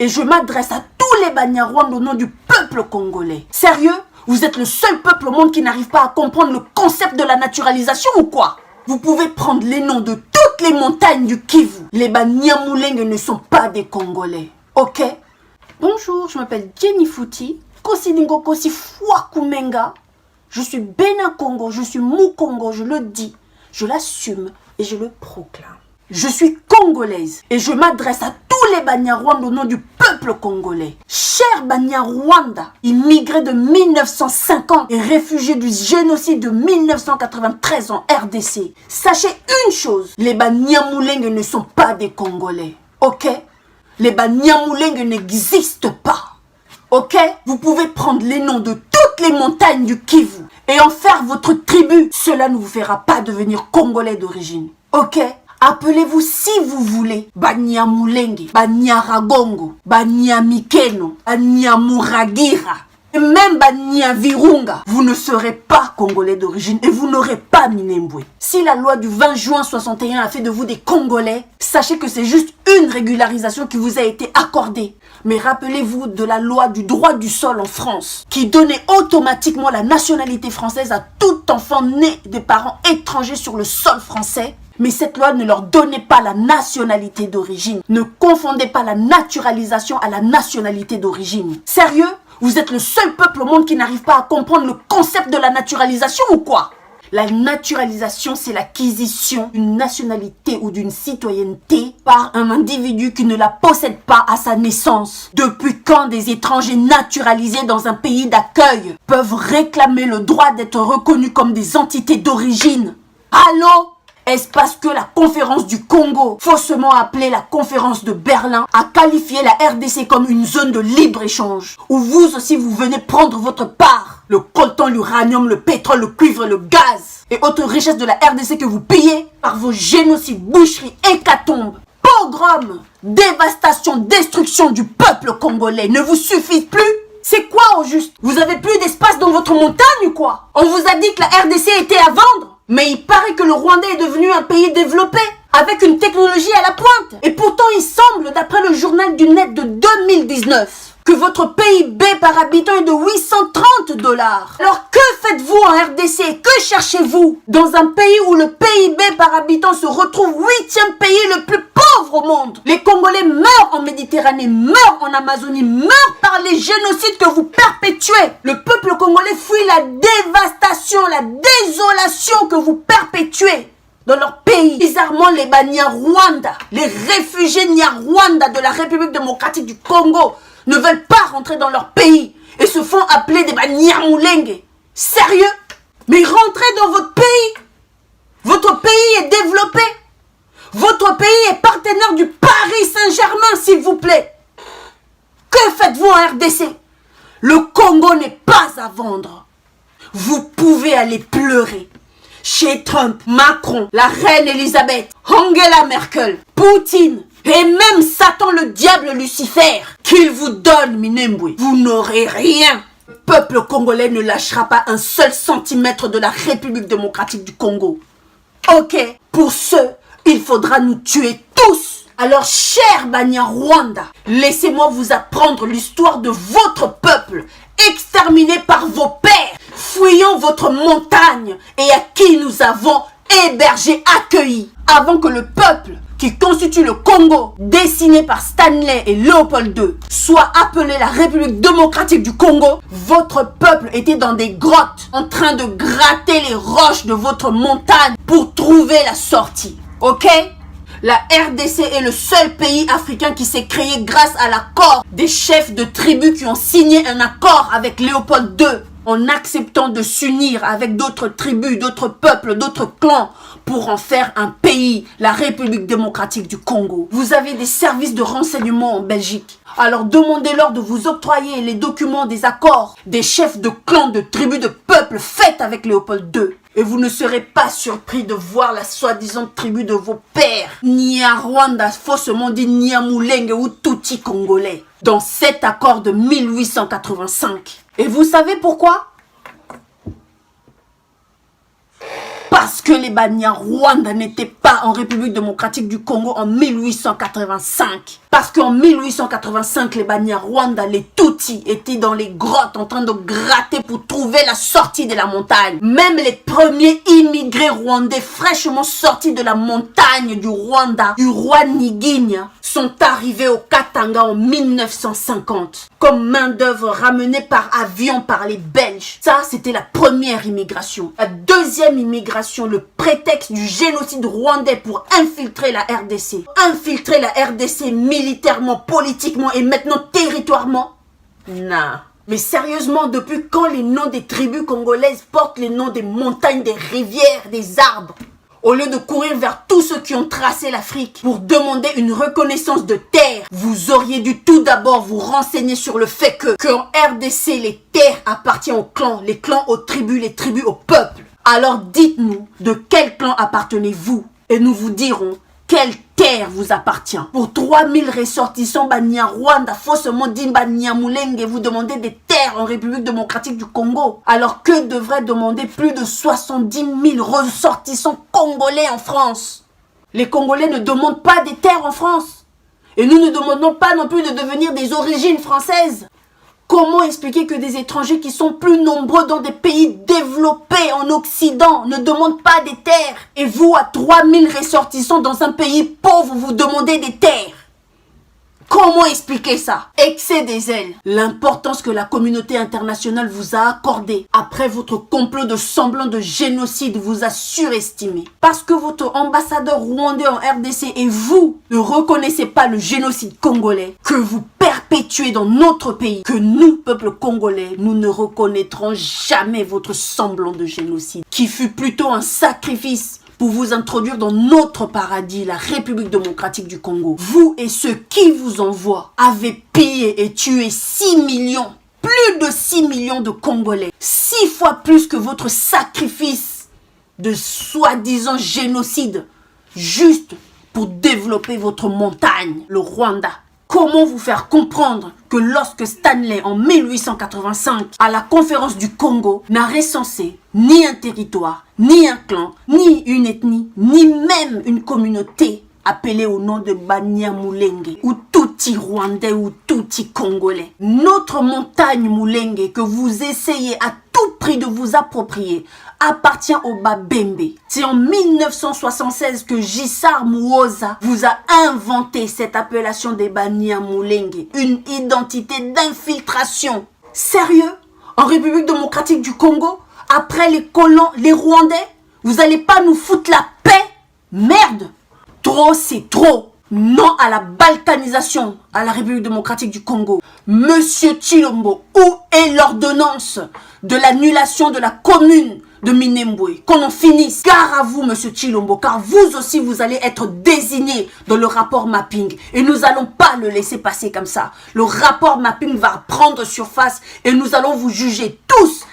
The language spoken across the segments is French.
et je m'adresse à tous les Banyarwanda au nom du peuple congolais. Sérieux? Vous êtes le seul peuple au monde qui n'arrive pas à comprendre le concept de la naturalisation ou quoi? Vous pouvez prendre les noms de toutes les montagnes du Kivu. Les Banyamulenge ne sont pas des Congolais. Ok? Bonjour, je m'appelle Jenny Fouti. Kosidingo Kosi Fwakumenga. Je suis Bénin Congo, je suis Mou-Congo, je le dis, je l'assume et je le proclame. Je suis congolaise et je m'adresse à tous les Banyarwanda au nom du peuple congolais. Chers Banyarwanda, immigrés de 1950 et réfugiés du génocide de 1993 en RDC, sachez une chose, les Banyamulenge ne sont pas des Congolais, ok? Les Banyamulenge n'existent pas. Ok? Vous pouvez prendre les noms de toutes les montagnes du Kivu et en faire votre tribu. Cela ne vous fera pas devenir Congolais d'origine. Ok? Appelez-vous si vous voulez Banyamulenge, Banyaragongo, Banyamikeno, Banyamuragira, et même Banyavirunga. Vous ne serez pas Congolais d'origine et vous n'aurez pas Minembwe. Si la loi du 20 juin 61 a fait de vous des Congolais, sachez que c'est juste une régularisation qui vous a été accordée. Mais rappelez-vous de la loi du droit du sol en France, qui donnait automatiquement la nationalité française à tout enfant né des parents étrangers sur le sol français. Mais cette loi ne leur donnait pas la nationalité d'origine. Ne confondez pas la naturalisation à la nationalité d'origine. Sérieux? Vous êtes le seul peuple au monde qui n'arrive pas à comprendre le concept de la naturalisation ou quoi? La naturalisation, c'est l'acquisition d'une nationalité ou d'une citoyenneté par un individu qui ne la possède pas à sa naissance. Depuis quand des étrangers naturalisés dans un pays d'accueil peuvent réclamer le droit d'être reconnus comme des entités d'origine? Allô? Est-ce parce que la conférence du Congo, faussement appelée la conférence de Berlin, a qualifié la RDC comme une zone de libre-échange, où vous aussi vous venez prendre votre part? Le coltan, l'uranium, le pétrole, le cuivre, le gaz et autres richesses de la RDC que vous pillez par vos génocides, boucheries, hécatombes, pogroms, dévastation, destruction du peuple congolais ne vous suffisent plus? C'est quoi au juste? Vous avez plus d'espace dans votre montagne ou quoi? On vous a dit que la RDC était à vendre? Mais il paraît que le Rwanda est devenu un pays développé, avec une technologie à la pointe. Et pourtant, il semble, d'après le journal du net de 2019, que votre PIB par habitant est de 830 $. Alors que faites-vous en RDC? Que cherchez-vous dans un pays où le PIB par habitant se retrouve 8e pays le plus pauvre au monde? Les Congolais meurent en Méditerranée, meurent en Amazonie, meurent par les génocides que vous perpétuez. Le peuple congolais fuit la dévastation, la désolation que vous perpétuez dans leur pays. Bizarrement, les Banyarwanda, les réfugiés Nyarwanda de la République démocratique du Congo ne veulent pas rentrer dans leur pays et se font appeler des Banyamulenge. Sérieux? Mais rentrez dans votre pays. Votre pays est développé. Votre pays est partenaire du Paris Saint-Germain, s'il vous plaît. Que faites-vous en RDC? Le Congo n'est pas à vendre. Vous pouvez aller pleurer chez Trump, Macron, la reine Elisabeth, Angela Merkel, Poutine et même Satan le diable Lucifer. Qu'il vous donne Minembwe, vous n'aurez rien. Le peuple congolais ne lâchera pas un seul centimètre de la République démocratique du Congo. Ok, pour ce, il faudra nous tuer tous. Alors, cher Banyarwanda, laissez-moi vous apprendre l'histoire de votre peuple, exterminé par vos pères, fuyant votre montagne et à qui nous avons hébergé, accueilli, avant que le peuple qui constitue le Congo, dessiné par Stanley et Léopold II, soit appelé la République démocratique du Congo. Votre peuple était dans des grottes, en train de gratter les roches de votre montagne pour trouver la sortie. Ok? La RDC est le seul pays africain qui s'est créé grâce à l'accord des chefs de tribus qui ont signé un accord avec Léopold II en acceptant de s'unir avec d'autres tribus, d'autres peuples, d'autres clans pour en faire un pays, la République démocratique du Congo. Vous avez des services de renseignement en Belgique. Alors demandez-leur de vous octroyer les documents des accords des chefs de clans, de tribus, de peuples faits avec Léopold II. Et vous ne serez pas surpris de voir la soi-disant tribu de vos pères, Nyarwanda, faussement dit Nyamulenge ou Tutsi congolais, dans cet accord de 1885. Et vous savez pourquoi? Parce que les Banyarwanda n'étaient pas en République démocratique du Congo en 1885. Parce qu'en 1885, les Banyarwanda, les Tutsis, étaient dans les grottes en train de gratter pour trouver la sortie de la montagne. Même les premiers immigrés rwandais fraîchement sortis de la montagne du Rwanda, du roi Niginya, sont arrivés au Katanga en 1950 comme main-d'œuvre ramenée par avion par les Belges. Ça, c'était la première immigration. La deuxième immigration, le prétexte du génocide rwandais pour infiltrer la RDC. Infiltrer la RDC militairement, politiquement et maintenant territorialement. Non. Mais sérieusement, depuis quand les noms des tribus congolaises portent les noms des montagnes, des rivières, des arbres? Au lieu de courir vers tous ceux qui ont tracé l'Afrique pour demander une reconnaissance de terre, vous auriez dû tout d'abord vous renseigner sur le fait qu'en RDC, les terres appartiennent aux clans, les clans aux tribus, les tribus au peuple. Alors dites-nous de quel clan appartenez-vous et nous vous dirons quelle terre vous appartient. Pour 3000 ressortissants Banyarwanda, faussement dit Banyamulenge, vous demandez des terres en République démocratique du Congo. Alors que devraient demander plus de 70 000 ressortissants congolais en France? Les Congolais ne demandent pas des terres en France. Et nous ne demandons pas non plus de devenir des origines françaises. Comment expliquer que des étrangers qui sont plus nombreux dans des pays développés en Occident ne demandent pas des terres? Et vous, à 3000 ressortissants dans un pays pauvre, vous demandez des terres? Comment expliquer ça? Excès des ailes. L'importance que la communauté internationale vous a accordée après votre complot de semblant de génocide vous a surestimé. Parce que votre ambassadeur rwandais en RDC et vous ne reconnaissez pas le génocide congolais que vous perpétuez dans notre pays, que nous, peuple congolais, nous ne reconnaîtrons jamais votre semblant de génocide, qui fut plutôt un sacrifice pour vous introduire dans notre paradis, la République démocratique du Congo. Vous et ceux qui vous envoient avez pillé et tué 6 millions, plus de 6 millions de Congolais. 6 fois plus que votre sacrifice de soi-disant génocide, juste pour développer votre montagne, le Rwanda. Comment vous faire comprendre que lorsque Stanley, en 1885, à la conférence du Congo, n'a recensé ni un territoire, ni un clan, ni une ethnie, ni même une communauté appelée au nom de Banyamulenge, ou Tutsi Rwandais ou Tutsi Congolais. Notre montagne Mulenge que vous essayez à tout prix de vous approprier appartient au Babembe. C'est en 1976 que Gisard Muoza vous a inventé cette appellation des Banyamulenge, une identité d'infiltration. Sérieux? En République démocratique du Congo, après les colons, les Rwandais, vous allez pas nous foutre la paix? Merde! Trop, c'est trop. Non à la balkanisation à la République démocratique du Congo. Monsieur Tshilombo, où est l'ordonnance de l'annulation de la commune de Minembwe? Qu'on en finisse. Gare à vous, monsieur Tshilombo, car vous aussi, vous allez être désigné dans le rapport mapping. Et nous n'allons pas le laisser passer comme ça. Le rapport mapping va prendre surface et nous allons vous juger tous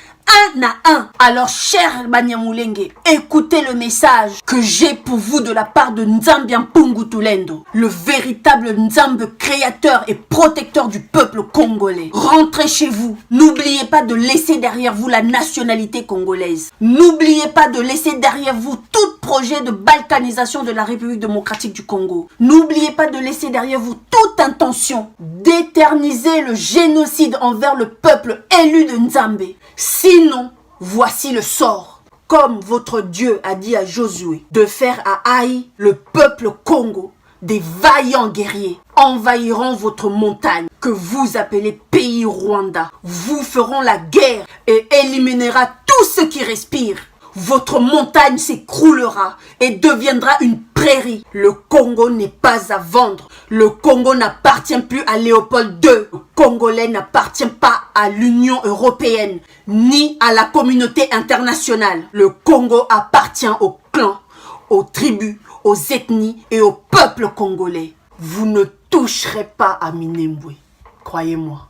un à un. Alors, cher Banyamulenge, écoutez le message que j'ai pour vous de la part de Nzambi Mpungutulendo, le véritable Nzambe créateur et protecteur du peuple congolais. Rentrez chez vous. N'oubliez pas de laisser derrière vous la nationalité congolaise. N'oubliez pas de laisser derrière vous tout projet de balkanisation de la République démocratique du Congo. N'oubliez pas de laisser derrière vous toute intention d'éterniser le génocide envers le peuple élu de Nzambe. Sinon, voici le sort. Comme votre Dieu a dit à Josué de faire à Haï, le peuple Congo, des vaillants guerriers envahiront votre montagne que vous appelez pays Rwanda. Vous feront la guerre et éliminera tous ceux qui respirent. Votre montagne s'écroulera et deviendra une prairie. Le Congo n'est pas à vendre. Le Congo n'appartient plus à Léopold II. Le Congolais n'appartient pas à l'Union européenne, ni à la communauté internationale. Le Congo appartient aux clans, aux tribus, aux ethnies et au peuple congolais. Vous ne toucherez pas à Minembwe. Croyez-moi.